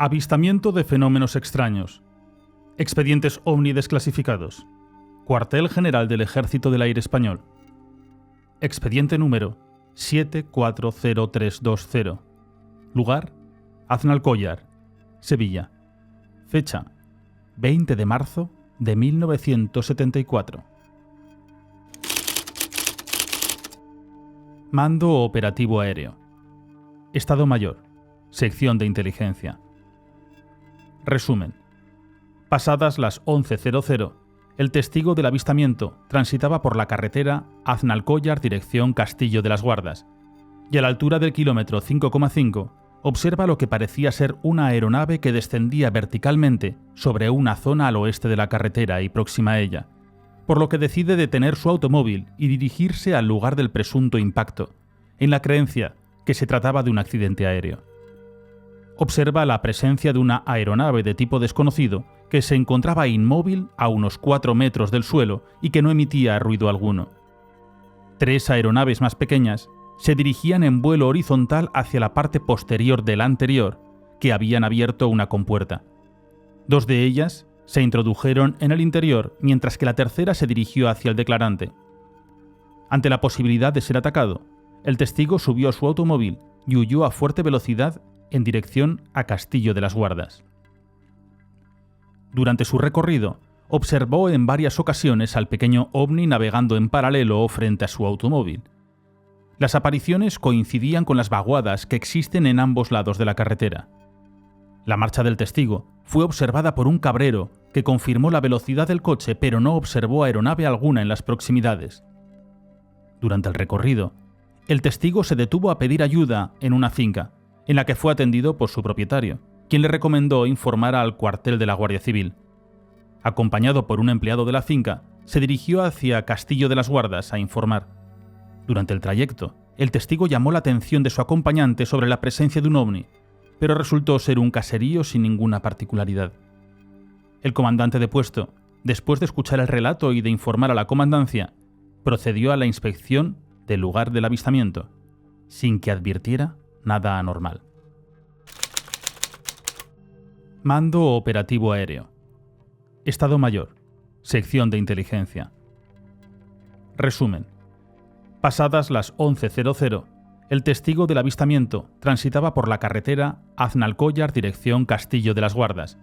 Avistamiento de fenómenos extraños. Expedientes OVNI desclasificados. Cuartel General del Ejército del Aire Español. Expediente número 740320. Lugar: Aznalcóllar, Sevilla. Fecha: 20 de marzo de 1974. Mando Operativo Aéreo. Estado Mayor. Sección de Inteligencia. Resumen. Pasadas las 11:00, el testigo del avistamiento transitaba por la carretera Aznalcóllar dirección Castillo de las Guardas, y a la altura del kilómetro 5,5 observa lo que parecía ser una aeronave que descendía verticalmente sobre una zona al oeste de la carretera y próxima a ella, por lo que decide detener su automóvil y dirigirse al lugar del presunto impacto, en la creencia que se trataba de un accidente aéreo. Observa la presencia de una aeronave de tipo desconocido que se encontraba inmóvil a unos 4 metros del suelo y que no emitía ruido alguno. 3 aeronaves más pequeñas se dirigían en vuelo horizontal hacia la parte posterior de la anterior, que habían abierto una compuerta. 2 de ellas se introdujeron en el interior, mientras que la tercera se dirigió hacia el declarante. Ante la posibilidad de ser atacado, el testigo subió a su automóvil y huyó a fuerte velocidad en dirección a Castillo de las Guardas. Durante su recorrido, observó en varias ocasiones al pequeño ovni navegando en paralelo frente a su automóvil. Las apariciones coincidían con las vaguadas que existen en ambos lados de la carretera. La marcha del testigo fue observada por un cabrero que confirmó la velocidad del coche, pero no observó aeronave alguna en las proximidades. Durante el recorrido, el testigo se detuvo a pedir ayuda en una finca, en la que fue atendido por su propietario, quien le recomendó informar al cuartel de la Guardia Civil. Acompañado por un empleado de la finca, se dirigió hacia Castillo de las Guardas a informar. Durante el trayecto, el testigo llamó la atención de su acompañante sobre la presencia de un ovni, pero resultó ser un caserío sin ninguna particularidad. El comandante de puesto, después de escuchar el relato y de informar a la comandancia, procedió a la inspección del lugar del avistamiento, sin que advirtiera nada anormal. Mando Operativo Aéreo. Estado Mayor. Sección de Inteligencia. Resumen. Pasadas las 11:00, el testigo del avistamiento transitaba por la carretera Aznalcóllar dirección Castillo de las Guardas,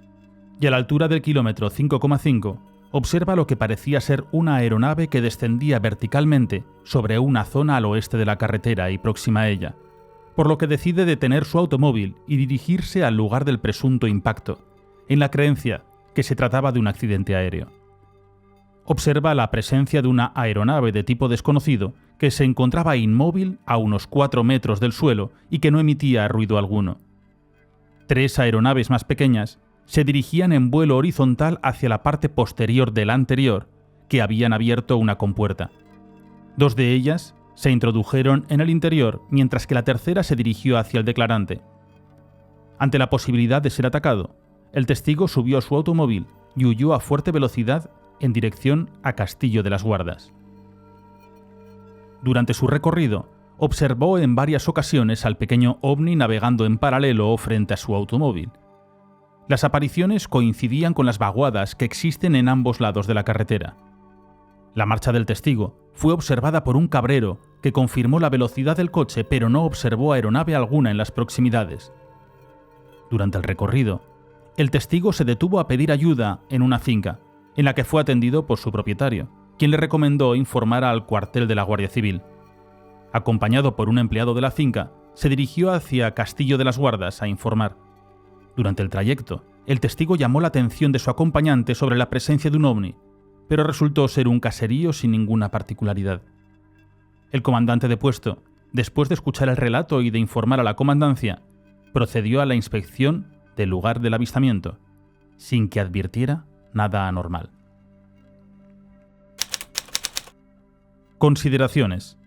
y a la altura del kilómetro 5,5 observa lo que parecía ser una aeronave que descendía verticalmente sobre una zona al oeste de la carretera y próxima a ella, por lo que decide detener su automóvil y dirigirse al lugar del presunto impacto, en la creencia que se trataba de un accidente aéreo. Observa la presencia de una aeronave de tipo desconocido que se encontraba inmóvil a unos 4 metros del suelo y que no emitía ruido alguno. 3 aeronaves más pequeñas se dirigían en vuelo horizontal hacia la parte posterior de la anterior, que habían abierto una compuerta. 2 de ellas se introdujeron en el interior, mientras que la tercera se dirigió hacia el declarante. Ante la posibilidad de ser atacado, el testigo subió a su automóvil y huyó a fuerte velocidad en dirección a Castillo de las Guardas. Durante su recorrido, observó en varias ocasiones al pequeño ovni navegando en paralelo frente a su automóvil. Las apariciones coincidían con las vaguadas que existen en ambos lados de la carretera. La marcha del testigo fue observada por un cabrero que confirmó la velocidad del coche, pero no observó aeronave alguna en las proximidades. Durante el recorrido, el testigo se detuvo a pedir ayuda en una finca, en la que fue atendido por su propietario, quien le recomendó informar al cuartel de la Guardia Civil. Acompañado por un empleado de la finca, se dirigió hacia Castillo de las Guardas a informar. Durante el trayecto, el testigo llamó la atención de su acompañante sobre la presencia de un ovni, pero resultó ser un caserío sin ninguna particularidad. El comandante de puesto, después de escuchar el relato y de informar a la comandancia, procedió a la inspección del lugar del avistamiento, sin que advirtiera nada anormal. Consideraciones.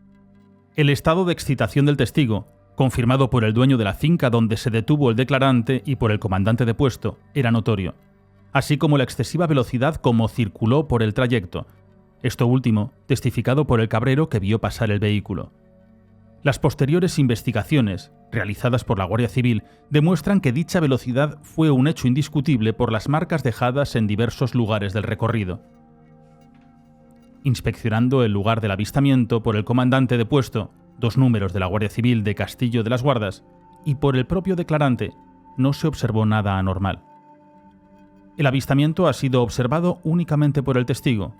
El estado de excitación del testigo, confirmado por el dueño de la finca donde se detuvo el declarante y por el comandante de puesto, era notorio, así como la excesiva velocidad como circuló por el trayecto, esto último testificado por el cabrero que vio pasar el vehículo. Las posteriores investigaciones, realizadas por la Guardia Civil, demuestran que dicha velocidad fue un hecho indiscutible por las marcas dejadas en diversos lugares del recorrido. Inspeccionando el lugar del avistamiento por el comandante de puesto, 2 números de la Guardia Civil de Castillo de las Guardas, y por el propio declarante, no se observó nada anormal. El avistamiento ha sido observado únicamente por el testigo.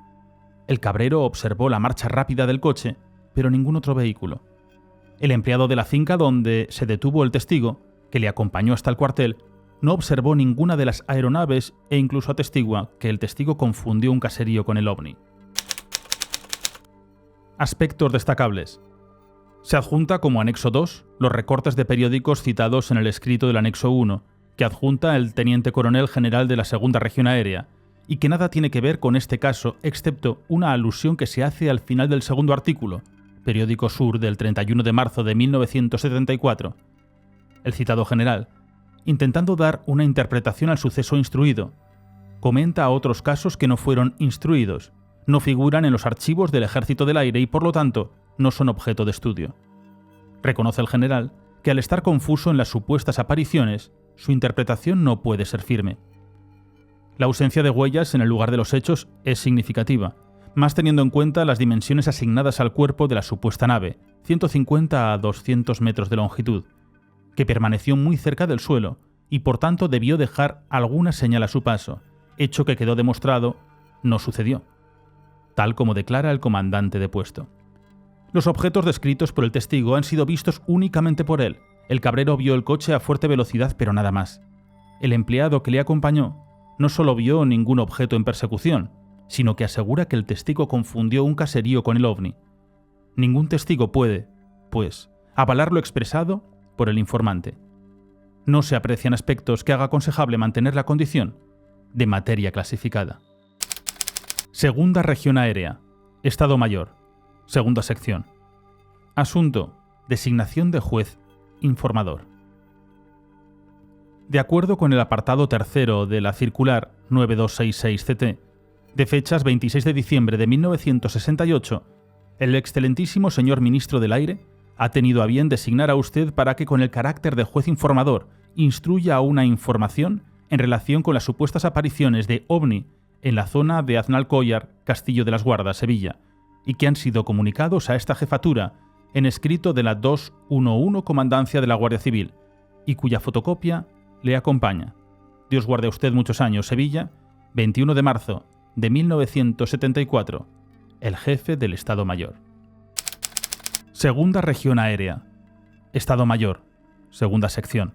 El cabrero observó la marcha rápida del coche, pero ningún otro vehículo. El empleado de la finca donde se detuvo el testigo, que le acompañó hasta el cuartel, no observó ninguna de las aeronaves e incluso atestigua que el testigo confundió un caserío con el ovni. Aspectos destacables. Se adjunta como anexo 2 los recortes de periódicos citados en el escrito del anexo 1, que adjunta el teniente coronel general de la Segunda Región Aérea, y que nada tiene que ver con este caso excepto una alusión que se hace al final del segundo artículo, Periódico Sur del 31 de marzo de 1974. El citado general, intentando dar una interpretación al suceso instruido, comenta otros casos que no fueron instruidos, no figuran en los archivos del Ejército del Aire y por lo tanto no son objeto de estudio. Reconoce el general que al estar confuso en las supuestas apariciones, su interpretación no puede ser firme. La ausencia de huellas en el lugar de los hechos es significativa, más teniendo en cuenta las dimensiones asignadas al cuerpo de la supuesta nave, 150 a 200 metros de longitud, que permaneció muy cerca del suelo y por tanto debió dejar alguna señal a su paso, hecho que quedó demostrado no sucedió, tal como declara el comandante de puesto. Los objetos descritos por el testigo han sido vistos únicamente por él. El cabrero vio el coche a fuerte velocidad, pero nada más. El empleado que le acompañó no solo vio ningún objeto en persecución, sino que asegura que el testigo confundió un caserío con el ovni. Ningún testigo puede, pues, avalar lo expresado por el informante. No se aprecian aspectos que haga aconsejable mantener la condición de materia clasificada. Segunda Región Aérea. Estado Mayor. Segunda sección. Asunto: designación de juez informador. De acuerdo con el apartado tercero de la circular 9266-CT, de fechas 26 de diciembre de 1968, el excelentísimo señor ministro del Aire ha tenido a bien designar a usted para que, con el carácter de juez informador, instruya una información en relación con las supuestas apariciones de ovni en la zona de Aznalcóllar, Castillo de las Guardas, Sevilla, y que han sido comunicados a esta jefatura en escrito de la 211 Comandancia de la Guardia Civil, y cuya fotocopia le acompaña. Dios guarde a usted muchos años, Sevilla, 21 de marzo de 1974, el jefe del Estado Mayor. Segunda Región Aérea. Estado Mayor. Segunda sección.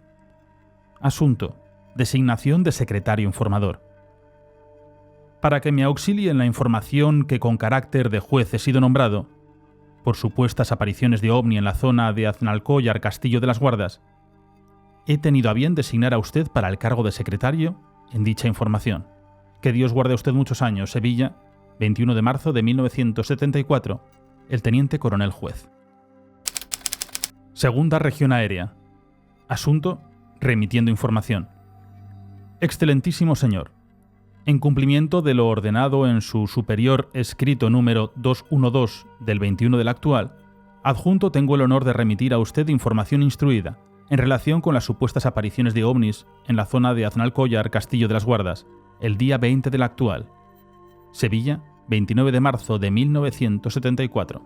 Asunto: designación de secretario informador. Para que me auxilie en la información que con carácter de juez he sido nombrado, por supuestas apariciones de ovni en la zona de Aznalcóllar, Castillo de las Guardas, he tenido a bien designar a usted para el cargo de secretario en dicha información. Que Dios guarde a usted muchos años, Sevilla, 21 de marzo de 1974, el teniente coronel juez. Segunda Región Aérea. Asunto: remitiendo información. Excelentísimo señor, en cumplimiento de lo ordenado en su superior escrito número 212 del 21 del actual, adjunto tengo el honor de remitir a usted información instruida en relación con las supuestas apariciones de ovnis en la zona de Aznalcóllar, Castillo de las Guardas, el día 20 del actual. Sevilla, 29 de marzo de 1974.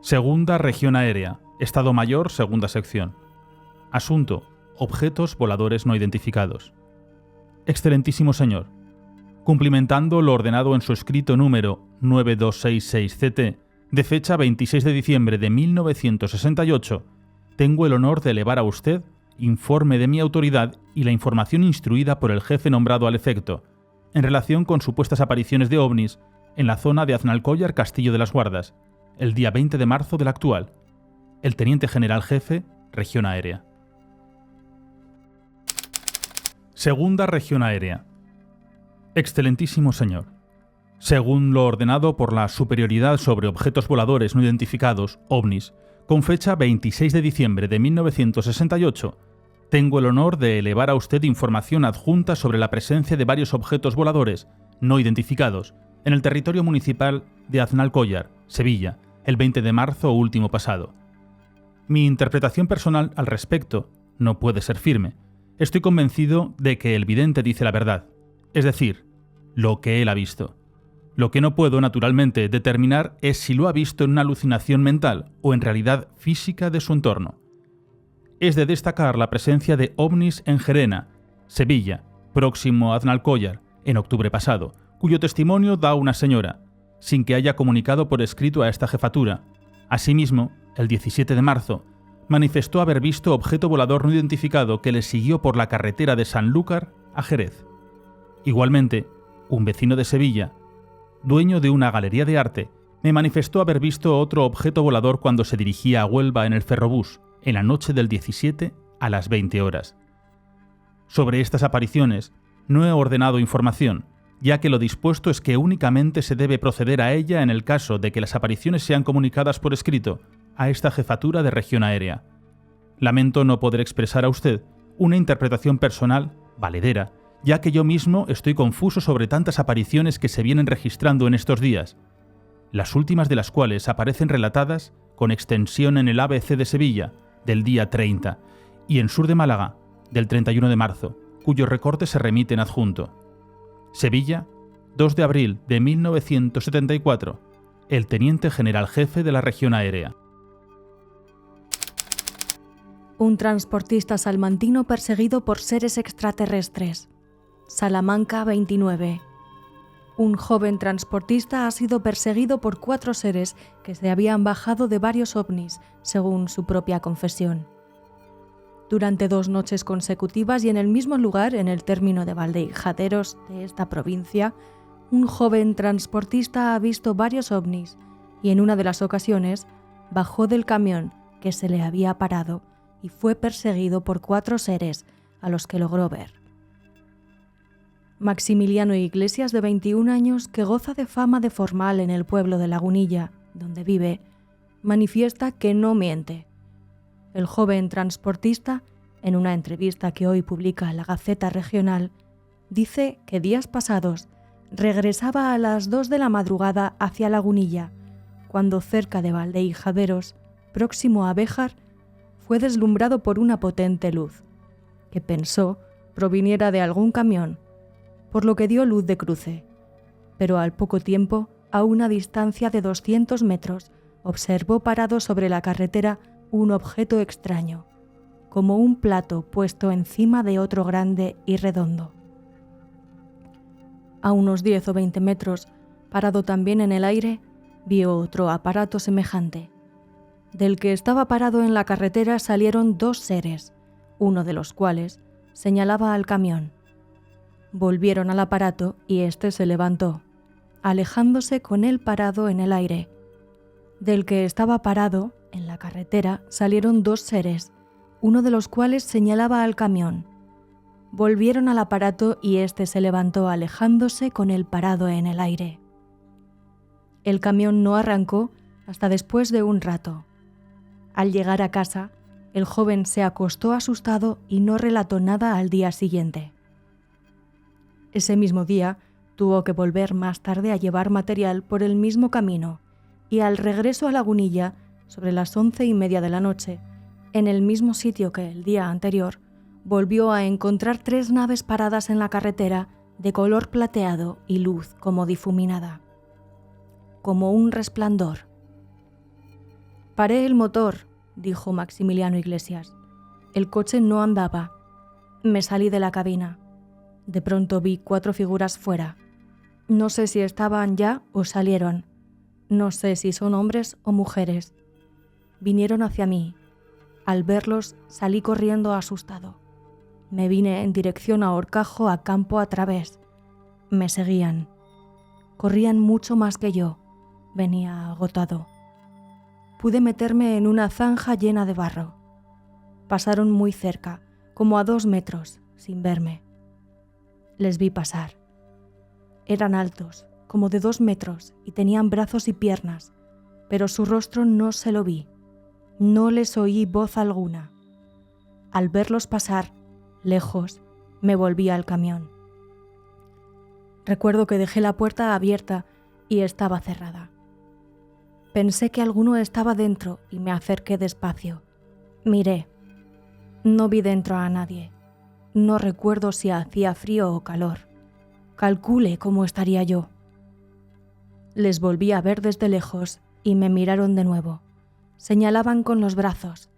Segunda Región Aérea. Estado Mayor, segunda sección. Asunto: objetos voladores no identificados. Excelentísimo señor, cumplimentando lo ordenado en su escrito número 9266-CT, de fecha 26 de diciembre de 1968, tengo el honor de elevar a usted informe de mi autoridad y la información instruida por el jefe nombrado al efecto, en relación con supuestas apariciones de ovnis en la zona de Aznalcóllar, Castillo de las Guardas, el día 20 de marzo del actual. El teniente general jefe, Región Aérea. Segunda Región Aérea. Excelentísimo señor, según lo ordenado por la Superioridad sobre Objetos Voladores No Identificados, OVNIs, con fecha 26 de diciembre de 1968, tengo el honor de elevar a usted información adjunta sobre la presencia de varios objetos voladores no identificados en el territorio municipal de Aznalcóllar, Sevilla, el 20 de marzo último pasado. Mi interpretación personal al respecto no puede ser firme. Estoy convencido de que el vidente dice la verdad, es decir, lo que él ha visto. Lo que no puedo, naturalmente, determinar es si lo ha visto en una alucinación mental o en realidad física de su entorno. Es de destacar la presencia de ovnis en Gerena, Sevilla, próximo a Aznalcóllar, en octubre pasado, cuyo testimonio da una señora, sin que haya comunicado por escrito a esta jefatura. Asimismo, el 17 de marzo, manifestó haber visto objeto volador no identificado que le siguió por la carretera de Sanlúcar a Jerez. Igualmente, un vecino de Sevilla, dueño de una galería de arte, me manifestó haber visto otro objeto volador cuando se dirigía a Huelva en el ferrobús, en la noche del 17 a las 20 horas. Sobre estas apariciones, no he ordenado información, ya que lo dispuesto es que únicamente se debe proceder a ella en el caso de que las apariciones sean comunicadas por escrito a esta jefatura de región aérea. Lamento no poder expresar a usted una interpretación personal, valedera, ya que yo mismo estoy confuso sobre tantas apariciones que se vienen registrando en estos días, las últimas de las cuales aparecen relatadas con extensión en el ABC de Sevilla, del día 30, y en Sur de Málaga, del 31 de marzo, cuyos recortes se remiten adjunto. Sevilla, 2 de abril de 1974, el teniente general jefe de la región aérea. Un transportista salmantino perseguido por seres extraterrestres. Salamanca, 29. Un joven transportista ha sido perseguido por 4 seres que se habían bajado de varios ovnis, según su propia confesión. Durante 2 noches consecutivas y en el mismo lugar, en el término de Valdejaderos de esta provincia, un joven transportista ha visto varios ovnis y en una de las ocasiones bajó del camión que se le había parado y fue perseguido por 4 seres a los que logró ver. Maximiliano Iglesias, de 21 años, que goza de fama de formal en el pueblo de Lagunilla, donde vive, manifiesta que no miente. El joven transportista, en una entrevista que hoy publica la Gaceta Regional, dice que días pasados regresaba a las 2 de la madrugada hacia Lagunilla, cuando cerca de Valdehijaderos, próximo a Béjar, fue deslumbrado por una potente luz, que pensó proviniera de algún camión, por lo que dio luz de cruce. Pero al poco tiempo, a una distancia de 200 metros, observó parado sobre la carretera un objeto extraño, como un plato puesto encima de otro grande y redondo. A unos 10 o 20 metros, parado también en el aire, vio otro aparato semejante. Del que estaba parado en la carretera salieron 2 seres, uno de los cuales señalaba al camión. Volvieron al aparato y éste se levantó, alejándose con él parado en el aire. Del que estaba parado en la carretera salieron 2 seres, uno de los cuales señalaba al camión. Volvieron al aparato y éste se levantó alejándose con él parado en el aire. El camión no arrancó hasta después de un rato. Al llegar a casa, el joven se acostó asustado y no relató nada al día siguiente. Ese mismo día tuvo que volver más tarde a llevar material por el mismo camino y al regreso a Lagunilla, sobre las 11:30 de la noche, en el mismo sitio que el día anterior, volvió a encontrar 3 naves paradas en la carretera de color plateado y luz como difuminada, como un resplandor. «Paré el motor», dijo Maximiliano Iglesias. «El coche no andaba. Me salí de la cabina. De pronto vi 4 figuras fuera. No sé si estaban ya o salieron. No sé si son hombres o mujeres. Vinieron hacia mí. Al verlos salí corriendo asustado. Me vine en dirección a Horcajo a campo a través. Me seguían. Corrían mucho más que yo. Venía agotado. Pude meterme en una zanja llena de barro. Pasaron muy cerca, como a 2 metros, sin verme. Les vi pasar. Eran altos, como de 2 metros, y tenían brazos y piernas, pero su rostro no se lo vi. No les oí voz alguna. Al verlos pasar, lejos, me volví al camión. Recuerdo que dejé la puerta abierta y estaba cerrada. Pensé que alguno estaba dentro y me acerqué despacio. Miré. No vi dentro a nadie. No recuerdo si hacía frío o calor. Calcule cómo estaría yo. Les volví a ver desde lejos y me miraron de nuevo. Señalaban con los brazos.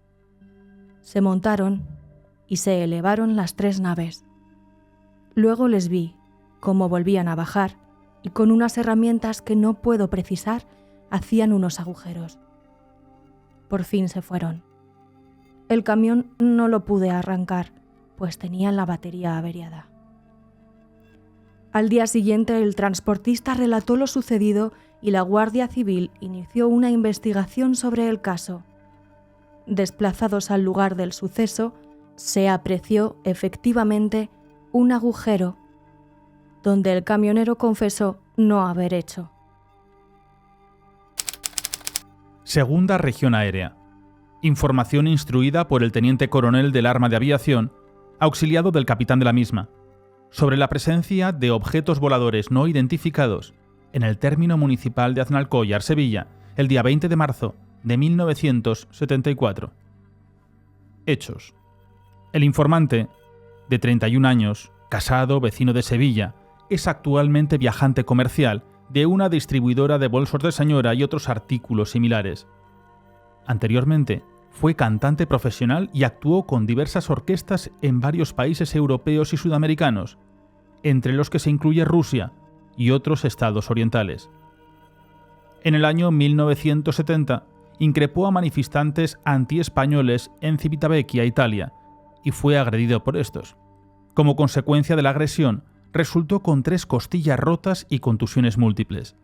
Se montaron y se elevaron las 3 naves. Luego les vi cómo volvían a bajar y con unas herramientas que no puedo precisar hacían unos agujeros. Por fin se fueron. El camión no lo pude arrancar, pues tenía la batería averiada. Al día siguiente, el transportista relató lo sucedido y la Guardia Civil inició una investigación sobre el caso. Desplazados al lugar del suceso, se apreció efectivamente un agujero, donde el camionero confesó no haber hecho. Segunda Región Aérea. Información instruida por el teniente coronel del Arma de Aviación, auxiliado del capitán de la misma, sobre la presencia de objetos voladores no identificados en el término municipal de Aznalcóllar, Sevilla, el día 20 de marzo de 1974. Hechos. El informante, de 31 años, casado, vecino de Sevilla, es actualmente viajante comercial de una distribuidora de bolsos de señora y otros artículos similares. Anteriormente, fue cantante profesional y actuó con diversas orquestas en varios países europeos y sudamericanos, entre los que se incluye Rusia y otros estados orientales. En el año 1970, increpó a manifestantes antiespañoles en Civitavecchia, Italia, y fue agredido por estos. Como consecuencia de la agresión, resultó con 3 costillas rotas y contusiones múltiples.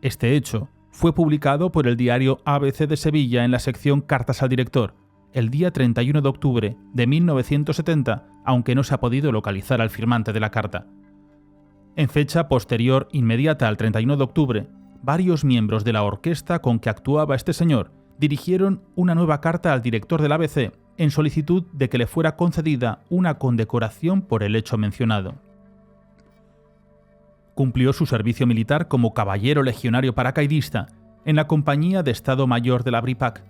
Este hecho fue publicado por el diario ABC de Sevilla en la sección Cartas al Director, el día 31 de octubre de 1970, aunque no se ha podido localizar al firmante de la carta. En fecha posterior inmediata al 31 de octubre, varios miembros de la orquesta con que actuaba este señor dirigieron una nueva carta al director del ABC en solicitud de que le fuera concedida una condecoración por el hecho mencionado. Cumplió su servicio militar como caballero legionario paracaidista en la Compañía de Estado Mayor de la BRIPAC.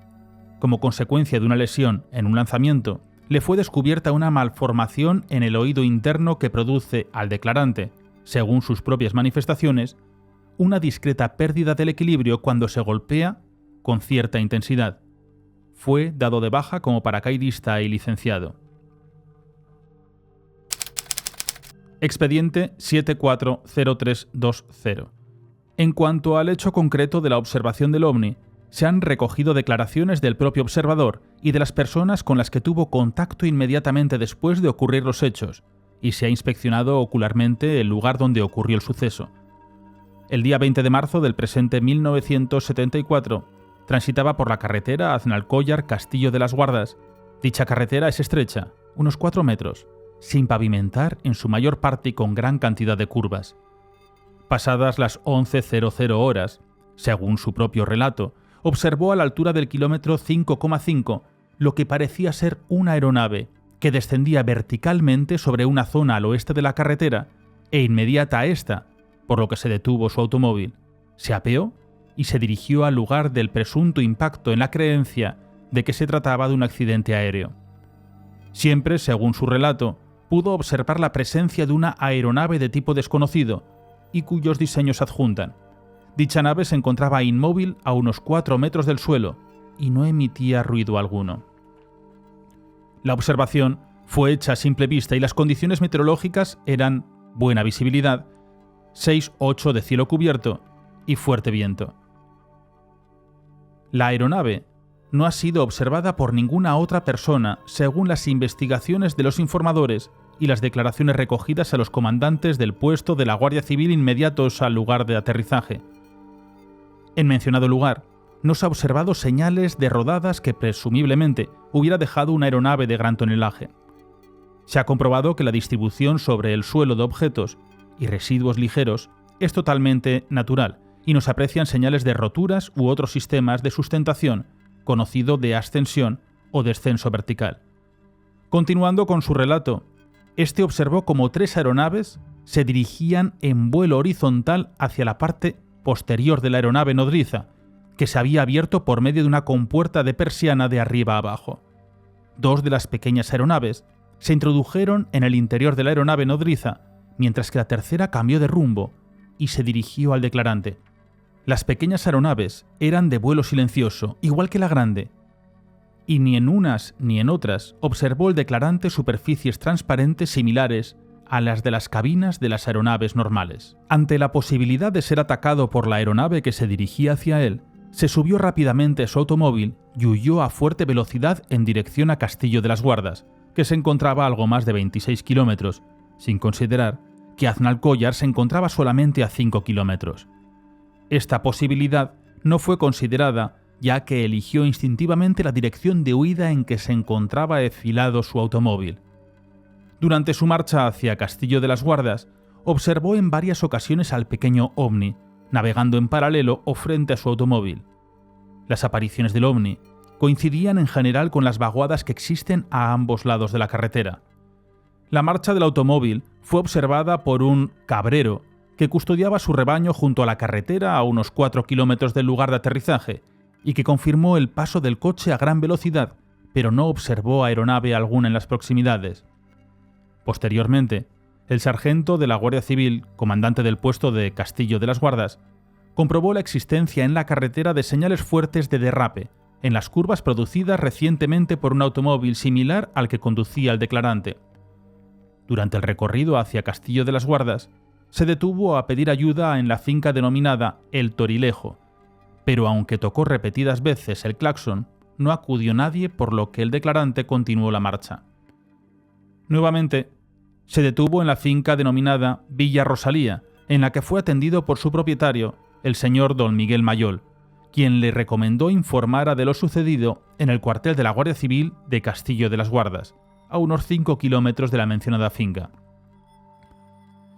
Como consecuencia de una lesión en un lanzamiento, le fue descubierta una malformación en el oído interno que produce al declarante, según sus propias manifestaciones, una discreta pérdida del equilibrio cuando se golpea con cierta intensidad. Fue dado de baja como paracaidista y licenciado. Expediente 740320. En cuanto al hecho concreto de la observación del ovni, se han recogido declaraciones del propio observador y de las personas con las que tuvo contacto inmediatamente después de ocurrir los hechos, y se ha inspeccionado ocularmente el lugar donde ocurrió el suceso. El día 20 de marzo del presente 1974, transitaba por la carretera Aznalcóllar-Castillo de las Guardas. Dicha carretera es estrecha, unos 4 metros, sin pavimentar en su mayor parte y con gran cantidad de curvas. Pasadas las 11:00 horas, según su propio relato, observó a la altura del kilómetro 5,5 lo que parecía ser una aeronave que descendía verticalmente sobre una zona al oeste de la carretera e inmediata a esta, por lo que se detuvo su automóvil, se apeó y se dirigió al lugar del presunto impacto en la creencia de que se trataba de un accidente aéreo. Siempre, según su relato, pudo observar la presencia de una aeronave de tipo desconocido y cuyos diseños adjuntan. Dicha nave se encontraba inmóvil a unos 4 metros del suelo y no emitía ruido alguno. La observación fue hecha a simple vista y las condiciones meteorológicas eran buena visibilidad, 6-8 de cielo cubierto y fuerte viento. La aeronave no ha sido observada por ninguna otra persona, según las investigaciones de los informadores y las declaraciones recogidas a los comandantes del puesto de la Guardia Civil inmediatos al lugar de aterrizaje. En mencionado lugar, no se ha observado señales de rodadas que presumiblemente hubiera dejado una aeronave de gran tonelaje. Se ha comprobado que la distribución sobre el suelo de objetos y residuos ligeros es totalmente natural y no se aprecian señales de roturas u otros sistemas de sustentación, conocido de ascensión o descenso vertical. Continuando con su relato, este observó como 3 aeronaves se dirigían en vuelo horizontal hacia la parte posterior de la aeronave nodriza que se había abierto por medio de una compuerta de persiana de arriba a abajo. 2 de las pequeñas aeronaves se introdujeron en el interior de la aeronave nodriza, mientras que la tercera cambió de rumbo y se dirigió al declarante. Las pequeñas aeronaves eran de vuelo silencioso, igual que la grande, y ni en unas ni en otras observó el declarante superficies transparentes similares a las de las cabinas de las aeronaves normales. Ante la posibilidad de ser atacado por la aeronave que se dirigía hacia él, se subió rápidamente a su automóvil y huyó a fuerte velocidad en dirección a Castillo de las Guardas, que se encontraba a algo más de 26 kilómetros, sin considerar que Aznalcóllar se encontraba solamente a 5 kilómetros. Esta posibilidad no fue considerada, ya que eligió instintivamente la dirección de huida en que se encontraba enfilado su automóvil. Durante su marcha hacia Castillo de las Guardas, observó en varias ocasiones al pequeño ovni, navegando en paralelo o frente a su automóvil. Las apariciones del ovni coincidían en general con las vaguadas que existen a ambos lados de la carretera. La marcha del automóvil fue observada por un cabrero que custodiaba su rebaño junto a la carretera a unos 4 kilómetros del lugar de aterrizaje y que confirmó el paso del coche a gran velocidad, pero no observó aeronave alguna en las proximidades. Posteriormente, el sargento de la Guardia Civil, comandante del puesto de Castillo de las Guardas, comprobó la existencia en la carretera de señales fuertes de derrape en las curvas producidas recientemente por un automóvil similar al que conducía el declarante. Durante el recorrido hacia Castillo de las Guardas, se detuvo a pedir ayuda en la finca denominada El Torilejo, pero aunque tocó repetidas veces el claxon, no acudió nadie, por lo que el declarante continuó la marcha. Nuevamente, se detuvo en la finca denominada Villa Rosalía, en la que fue atendido por su propietario, el señor don Miguel Mayol, quien le recomendó informara de lo sucedido en el cuartel de la Guardia Civil de Castillo de las Guardas, a unos 5 kilómetros de la mencionada finca.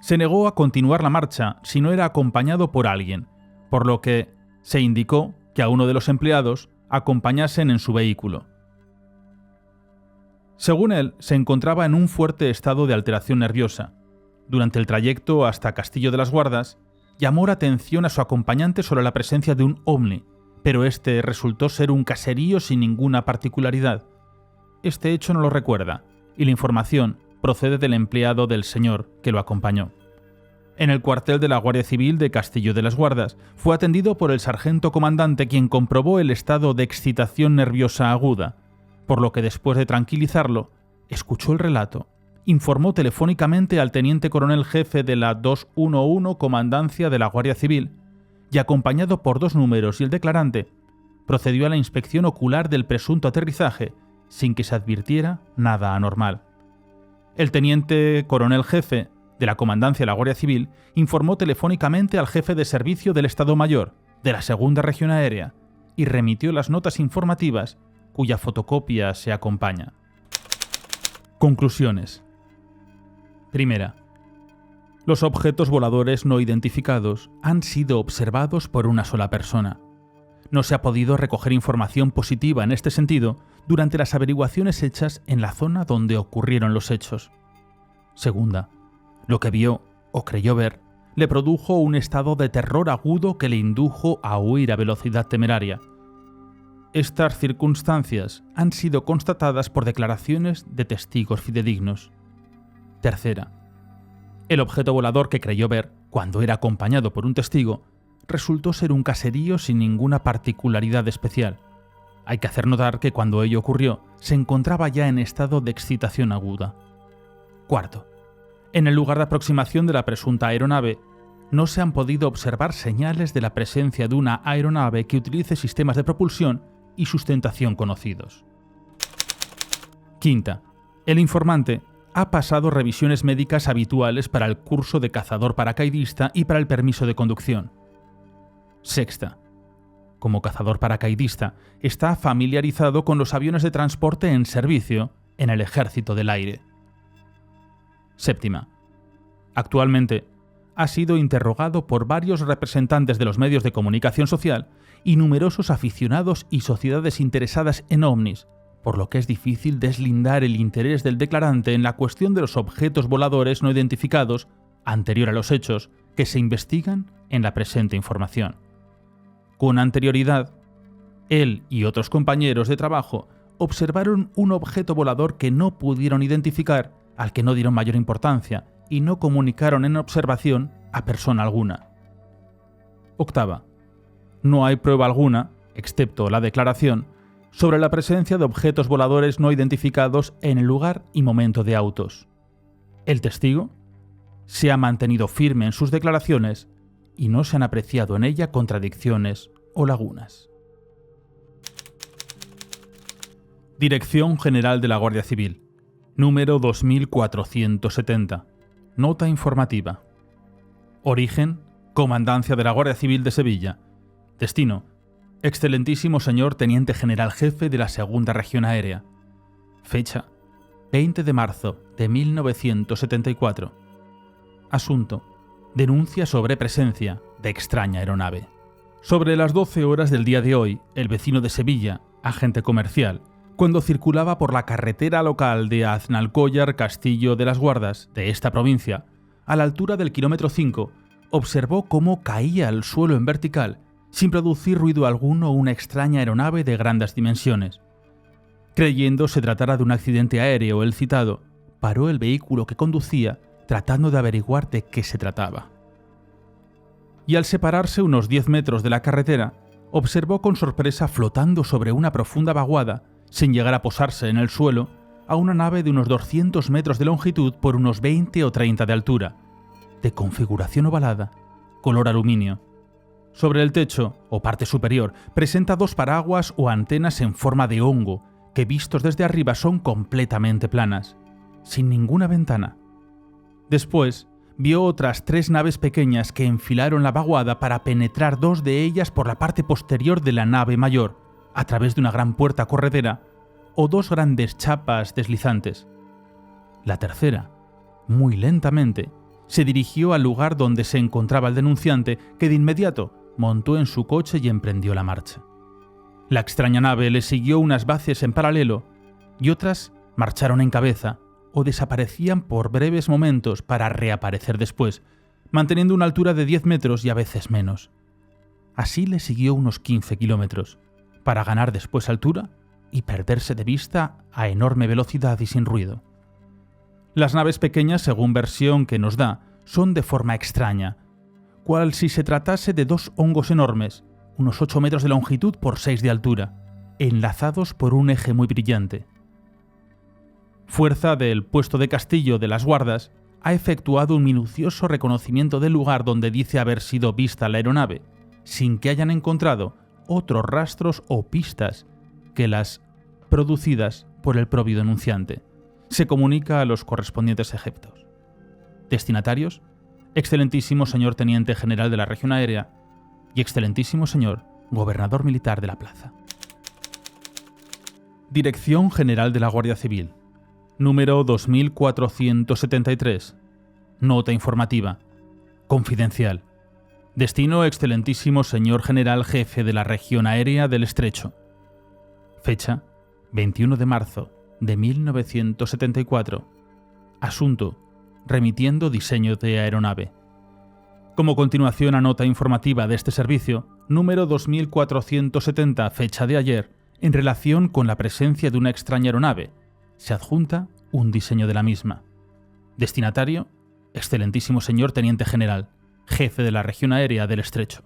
Se negó a continuar la marcha si no era acompañado por alguien, por lo que se indicó que a uno de los empleados acompañasen en su vehículo. Según él, se encontraba en un fuerte estado de alteración nerviosa. Durante el trayecto hasta Castillo de las Guardas, llamó la atención a su acompañante sobre la presencia de un ovni, pero este resultó ser un caserío sin ninguna particularidad. Este hecho no lo recuerda, y la información procede del empleado del señor que lo acompañó. En el cuartel de la Guardia Civil de Castillo de las Guardas, fue atendido por el sargento comandante, quien comprobó el estado de excitación nerviosa aguda, por lo que después de tranquilizarlo, escuchó el relato, informó telefónicamente al teniente coronel jefe de la 211 Comandancia de la Guardia Civil y, acompañado por 2 números y el declarante, procedió a la inspección ocular del presunto aterrizaje sin que se advirtiera nada anormal. El teniente coronel jefe de la Comandancia de la Guardia Civil informó telefónicamente al jefe de servicio del Estado Mayor de la Segunda Región Aérea y remitió las notas informativas cuya fotocopia se acompaña. Conclusiones. Primera. Los objetos voladores no identificados han sido observados por una sola persona. No se ha podido recoger información positiva en este sentido durante las averiguaciones hechas en la zona donde ocurrieron los hechos. Segunda. Lo que vio o creyó ver le produjo un estado de terror agudo que le indujo a huir a velocidad temeraria. Estas circunstancias han sido constatadas por declaraciones de testigos fidedignos. Tercera. El objeto volador que creyó ver, cuando era acompañado por un testigo, resultó ser un caserío sin ninguna particularidad especial. Hay que hacer notar que cuando ello ocurrió, se encontraba ya en estado de excitación aguda. Cuarto. En el lugar de aproximación de la presunta aeronave, no se han podido observar señales de la presencia de una aeronave que utilice sistemas de propulsión y sustentación conocidos. Quinta. El informante ha pasado revisiones médicas habituales para el curso de cazador paracaidista y para el permiso de conducción. Sexta. Como cazador paracaidista, está familiarizado con los aviones de transporte en servicio en el Ejército del Aire. Séptima. Actualmente, ha sido interrogado por varios representantes de los medios de comunicación social y numerosos aficionados y sociedades interesadas en ovnis, por lo que es difícil deslindar el interés del declarante en la cuestión de los objetos voladores no identificados, anterior a los hechos, que se investigan en la presente información. Con anterioridad, él y otros compañeros de trabajo observaron un objeto volador que no pudieron identificar, al que no dieron mayor importancia y no comunicaron en observación a persona alguna. Octava. No hay prueba alguna, excepto la declaración, sobre la presencia de objetos voladores no identificados en el lugar y momento de autos. El testigo se ha mantenido firme en sus declaraciones y no se han apreciado en ella contradicciones o lagunas. Dirección General de la Guardia Civil, número 2470. Nota informativa. Origen: Comandancia de la Guardia Civil de Sevilla. Destino: Excelentísimo señor Teniente General Jefe de la Segunda Región Aérea. Fecha: 20 de marzo de 1974. Asunto: denuncia sobre presencia de extraña aeronave. Sobre las 12 horas del día de hoy, el vecino de Sevilla, agente comercial, cuando circulaba por la carretera local de Aznalcóllar Castillo de las Guardas de esta provincia, a la altura del kilómetro 5, observó cómo caía al suelo en vertical, sin producir ruido alguno, una extraña aeronave de grandes dimensiones. Creyendo se tratara de un accidente aéreo, el citado paró el vehículo que conducía, tratando de averiguar de qué se trataba. Y al separarse unos 10 metros de la carretera, observó con sorpresa flotando sobre una profunda vaguada, sin llegar a posarse en el suelo, a una nave de unos 200 metros de longitud por unos 20 o 30 de altura, de configuración ovalada, color aluminio. Sobre el techo, o parte superior, presenta 2 paraguas o antenas en forma de hongo, que vistos desde arriba son completamente planas, sin ninguna ventana. Después, vio otras 3 naves pequeñas que enfilaron la vaguada para penetrar 2 de ellas por la parte posterior de la nave mayor, a través de una gran puerta corredera o 2 grandes chapas deslizantes. La tercera, muy lentamente, se dirigió al lugar donde se encontraba el denunciante, que de inmediato montó en su coche y emprendió la marcha. La extraña nave le siguió unas veces en paralelo y otras marcharon en cabeza o desaparecían por breves momentos para reaparecer después, manteniendo una altura de 10 metros y a veces menos. Así le siguió unos 15 kilómetros, para ganar después altura y perderse de vista a enorme velocidad y sin ruido. Las naves pequeñas, según versión que nos da, son de forma extraña, cual si se tratase de 2 hongos enormes, unos 8 metros de longitud por 6 de altura, enlazados por un eje muy brillante. Fuerza del puesto de Castillo de las Guardas ha efectuado un minucioso reconocimiento del lugar donde dice haber sido vista la aeronave, sin que hayan encontrado otros rastros o pistas que las producidas por el propio denunciante. Se comunica a los correspondientes efectos. Destinatarios: Excelentísimo señor Teniente General de la Región Aérea y Excelentísimo señor Gobernador Militar de la Plaza. Dirección General de la Guardia Civil, número 2473. Nota informativa. Confidencial. Destino: Excelentísimo señor General Jefe de la Región Aérea del Estrecho. Fecha: 21 de marzo de 1974. Asunto: remitiendo diseño de aeronave. Como continuación a nota informativa de este servicio, número 2470, fecha de ayer, en relación con la presencia de una extraña aeronave, se adjunta un diseño de la misma. Destinatario: Excelentísimo señor Teniente General, Jefe de la Región Aérea del Estrecho.